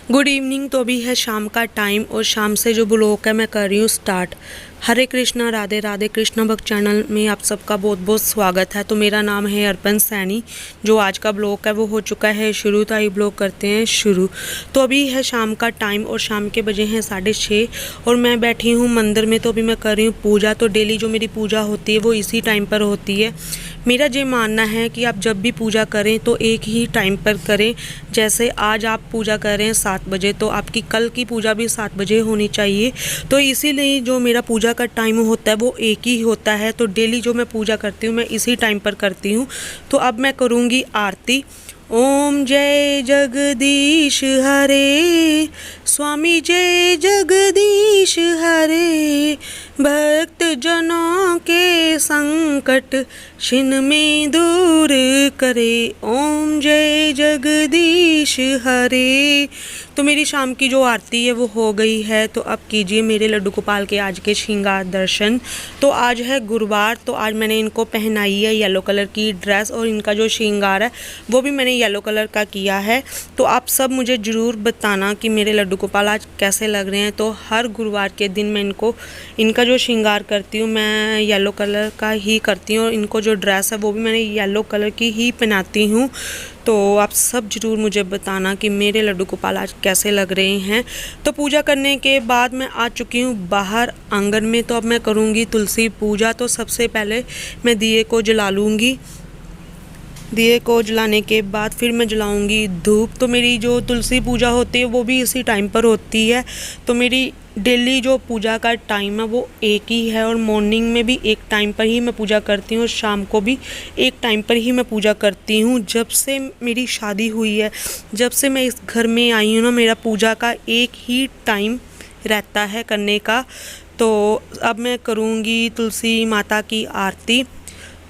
Good evening. तो अभी है शाम का टाइम और शाम से जो ब्लॉग है मैं कर रही हूँ स्टार्ट। हरे कृष्णा, राधे राधे। कृष्णा भक्त चैनल में आप सबका बहुत बहुत स्वागत है। तो मेरा नाम है अर्पण सैनी। जो आज का ब्लॉग है वो हो चुका है शुरू, तो आई ब्लॉग करते हैं शुरू। तो अभी है शाम का टाइम और शाम के बजे हैं 6:30 और मैं बैठी हूँ मंदिर में। तो अभी मैं कर रही हूँ पूजा। तो डेली जो मेरी पूजा होती है वो इसी टाइम पर होती है। मेरा ये मानना है कि आप जब भी पूजा करें तो एक ही टाइम पर करें। जैसे आज आप पूजा कर रहे हैं 7 बजे, तो आपकी कल की पूजा भी 7 बजे होनी चाहिए। तो इसीलिए जो मेरा पूजा का टाइम होता है वो एक ही होता है। तो डेली जो मैं पूजा करती हूँ मैं इसी टाइम पर करती हूँ। तो अब मैं करूँगी आरती। ओम जय जगदीश हरे, स्वामी जय जगदीश हरे। भक्त जनों के संकट छिन में दूर करे। ओम जय जगदीश हरे। तो मेरी शाम की जो आरती है वो हो गई है। तो अब कीजिए मेरे लड्डू गोपाल के आज के श्रृंगार दर्शन। तो आज है गुरुवार, तो आज मैंने इनको पहनाई है येलो कलर की ड्रेस और इनका जो श्रृंगार है वो भी मैंने येलो कलर का किया है। तो आप सब मुझे ज़रूर बताना कि मेरे लड्डू गोपाल आज कैसे लग रहे हैं। तो हर गुरुवार के दिन मैं इनका जो श्रृंगार करती हूँ मैं येलो कलर का ही करती हूँ और इनको जो ड्रेस है वो भी मैंने येलो कलर की ही पहनाती हूँ। तो आप सब ज़रूर मुझे बताना कि मेरे लड्डू गोपाल आज कैसे लग रहे हैं। तो पूजा करने के बाद मैं आ चुकी हूँ बाहर आंगन में। तो अब मैं करूँगी तुलसी पूजा। तो सबसे पहले मैं दिए को जला लूँगी। दिए को जलाने के बाद फिर मैं जलाऊंगी धूप। तो मेरी जो तुलसी पूजा होती है वो भी इसी टाइम पर होती है। तो मेरी डेली जो पूजा का टाइम है वो एक ही है और मॉर्निंग में भी एक टाइम पर ही मैं पूजा करती हूँ और शाम को भी एक टाइम पर ही मैं पूजा करती हूँ। जब से मेरी शादी हुई है, जब से मैं इस घर में आई हूँ ना, मेरा पूजा का एक ही टाइम रहता है करने का। तो अब मैं करूँगी तुलसी माता की आरती।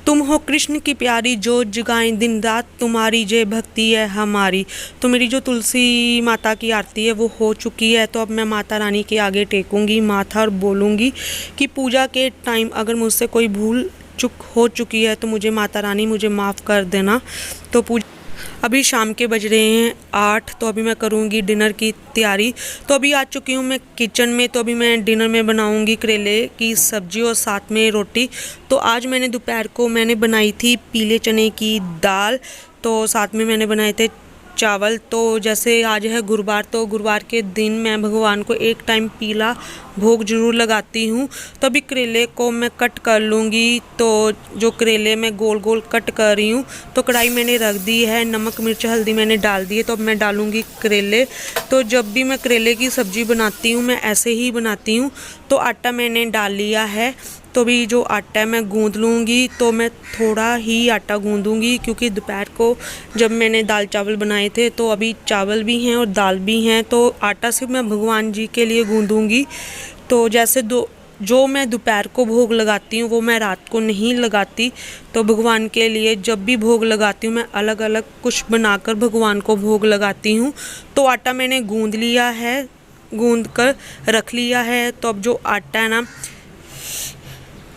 तुम हो कृष्ण की प्यारी जोत जगाएं दिन रात, तुम्हारी जय भक्ति है हमारी। तो मेरी जो तुलसी माता की आरती है वो हो चुकी है। तो अब मैं माता रानी के आगे टेकूंगी माथा और बोलूँगी कि पूजा के टाइम अगर मुझसे कोई भूल चूक हो चुकी है तो मुझे माता रानी मुझे माफ़ कर देना। तो अभी शाम के बज रहे हैं 8। तो अभी मैं करूँगी डिनर की तैयारी। तो अभी आ चुकी हूँ मैं किचन में। तो अभी मैं डिनर में बनाऊँगी करेले की सब्ज़ी और साथ में रोटी। तो आज मैंने दोपहर को बनाई थी पीले चने की दाल। तो साथ में मैंने बनाए थे चावल। तो जैसे आज है गुरुवार, तो गुरुवार के दिन मैं भगवान को एक टाइम पीला भोग जरूर लगाती हूँ। तो अभी करेले को मैं कट कर लूँगी। तो जो करेले मैं गोल गोल कट कर रही हूँ। तो कढ़ाई मैंने रख दी है, नमक मिर्च हल्दी मैंने डाल दी है। तो अब मैं डालूँगी करेले। तो जब भी मैं करेले की सब्ज़ी बनाती हूँ मैं ऐसे ही बनाती हूँ। तो आटा मैंने डाल लिया है। तो भी जो आटा है मैं गूँध लूँगी। तो मैं थोड़ा ही आटा गूँधूँगी क्योंकि दोपहर को जब मैंने दाल चावल बनाए थे तो अभी चावल भी हैं और दाल भी हैं। तो आटा सिर्फ मैं भगवान जी के लिए गूँधूँगी। तो जैसे जो मैं दोपहर को भोग लगाती हूँ वो मैं रात को नहीं लगाती। तो भगवान के लिए जब भी भोग लगाती हूँ मैं अलग अलग कुछ बनाकर भगवान को भोग लगाती हूँ। तो आटा मैंने गूँध लिया है, गूँध कर रख लिया है। तो अब जो आटा है ना,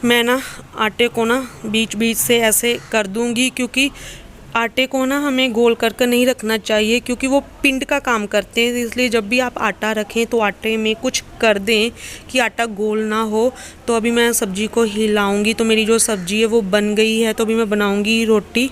मैं आटे को बीच बीच से ऐसे कर दूंगी क्योंकि आटे को हमें गोल कर नहीं रखना चाहिए क्योंकि वो पिंड का काम करते हैं। इसलिए जब भी आप आटा रखें तो आटे में कुछ कर दें कि आटा गोल ना हो। तो अभी मैं सब्ज़ी को हिलाऊंगी। तो मेरी जो सब्ज़ी है वो बन गई है। तो अभी मैं बनाऊंगी रोटी।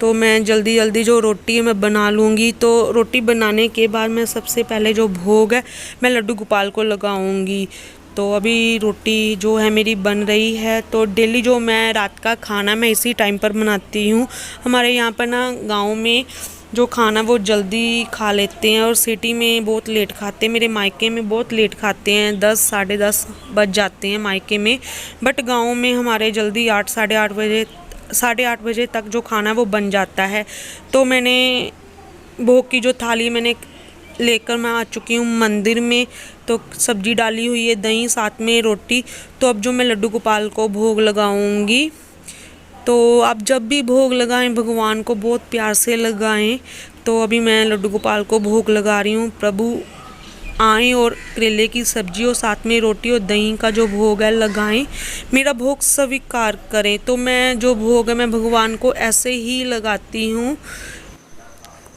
तो मैं जल्दी जल्दी जो रोटी है मैं बना लूँगी। तो रोटी बनाने के बाद मैं सबसे पहले जो भोग है मैं लड्डू गोपाल को लगाऊंगी। तो अभी रोटी जो है मेरी बन रही है। तो डेली जो मैं रात का खाना मैं इसी टाइम पर बनाती हूँ। हमारे यहाँ पर गांव में जो खाना वो जल्दी खा लेते हैं और सिटी में बहुत लेट खाते हैं। मेरे मायके में बहुत लेट खाते हैं, 10 साढ़े 10 बज जाते हैं मायके में। बट गाँव में हमारे जल्दी 8 साढ़े 8 बजे तक जो खाना वो बन जाता है। तो मैंने भोग की जो थाली मैंने लेकर मैं आ चुकी हूँ मंदिर में। तो सब्जी डाली हुई है, दही, साथ में रोटी। तो अब जो मैं लड्डू गोपाल को भोग लगाऊंगी। तो आप जब भी भोग लगाएं भगवान को बहुत प्यार से लगाएं। तो अभी मैं लड्डू गोपाल को भोग लगा रही हूँ। प्रभु आएँ और करेले की सब्जी और साथ में रोटी और दही का जो भोग है लगाएं, मेरा भोग स्वीकार करें। तो मैं जो भोग है मैं भगवान को ऐसे ही लगाती हूँ।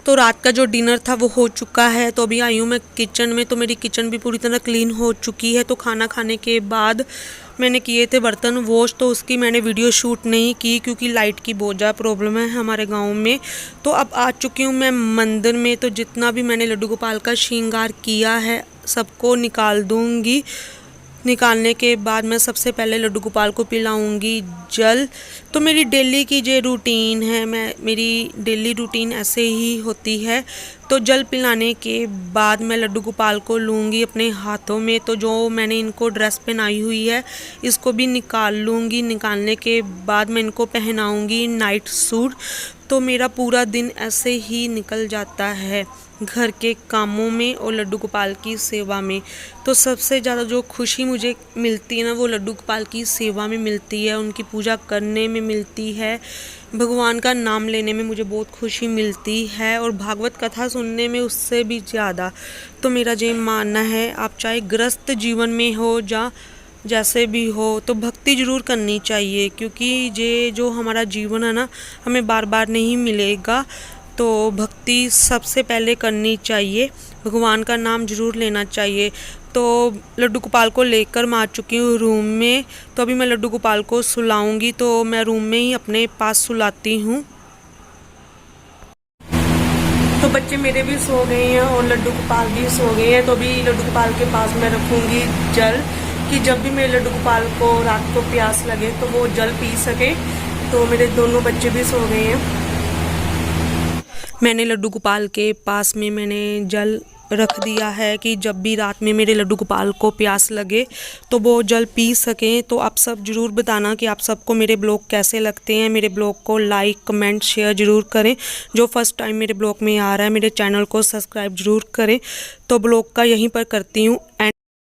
तो रात का जो डिनर था वो हो चुका है। तो अभी आई हूँ मैं किचन में, तो मेरी किचन भी पूरी तरह क्लीन हो चुकी है। तो खाना खाने के बाद मैंने किए थे बर्तन वॉश, तो उसकी मैंने वीडियो शूट नहीं की क्योंकि लाइट की बहुत ज़्यादा प्रॉब्लम है हमारे गांव में। तो अब आ चुकी हूँ मैं मंदिर में। तो जितना भी मैंने लड्डू गोपाल का श्रृंगार किया है सबको निकाल दूँगी। निकालने के बाद मैं सबसे पहले लड्डू गोपाल को पिलाऊंगी जल। तो मेरी डेली की जो रूटीन है, मेरी डेली रूटीन ऐसे ही होती है। तो जल पिलाने के बाद मैं लड्डू गोपाल को लूँगी अपने हाथों में। तो जो मैंने इनको ड्रेस पहनाई हुई है इसको भी निकाल लूँगी। निकालने के बाद मैं इनको पहनाऊँगी नाइट सूट। तो मेरा पूरा दिन ऐसे ही निकल जाता है घर के कामों में और लड्डू गोपाल की सेवा में। तो सबसे ज़्यादा जो खुशी मुझे मिलती है ना, वो लड्डू गोपाल की सेवा में मिलती है, उनकी पूजा करने में मिलती है, भगवान का नाम लेने में मुझे बहुत खुशी मिलती है और भागवत कथा सुनने में उससे भी ज़्यादा। तो मेरा ये मानना है, आप चाहे गृहस्थ जीवन में हो या जैसे भी हो, तो भक्ति ज़रूर करनी चाहिए क्योंकि ये जो हमारा जीवन है ना, हमें बार बार नहीं मिलेगा। तो भक्ति सबसे पहले करनी चाहिए, भगवान का नाम जरूर लेना चाहिए। तो लड्डू गोपाल को लेकर मैं आ चुकी हूँ रूम में। तो अभी मैं लड्डू गोपाल को सुलाऊंगी। तो मैं रूम में ही अपने पास सुलाती हूँ। तो बच्चे मेरे भी सो गए हैं और लड्डू गोपाल भी सो गए हैं। तो अभी लड्डू गोपाल के पास मैं रखूँगी जल, कि जब भी मेरे लड्डू गोपाल को रात को प्यास लगे तो वो जल पी सके। तो मेरे दोनों बच्चे भी सो गए हैं। मैंने लड्डू गोपाल के पास में मैंने जल रख दिया है कि जब भी रात में मेरे लड्डू गोपाल को प्यास लगे तो वो जल पी सकें। तो आप सब ज़रूर बताना कि आप सबको मेरे ब्लॉग कैसे लगते हैं। मेरे ब्लॉग को लाइक कमेंट शेयर ज़रूर करें। जो फर्स्ट टाइम मेरे ब्लॉग में आ रहा है, मेरे चैनल को सब्सक्राइब ज़रूर करें। तो ब्लॉग का यहीं पर करती हूँ एंड।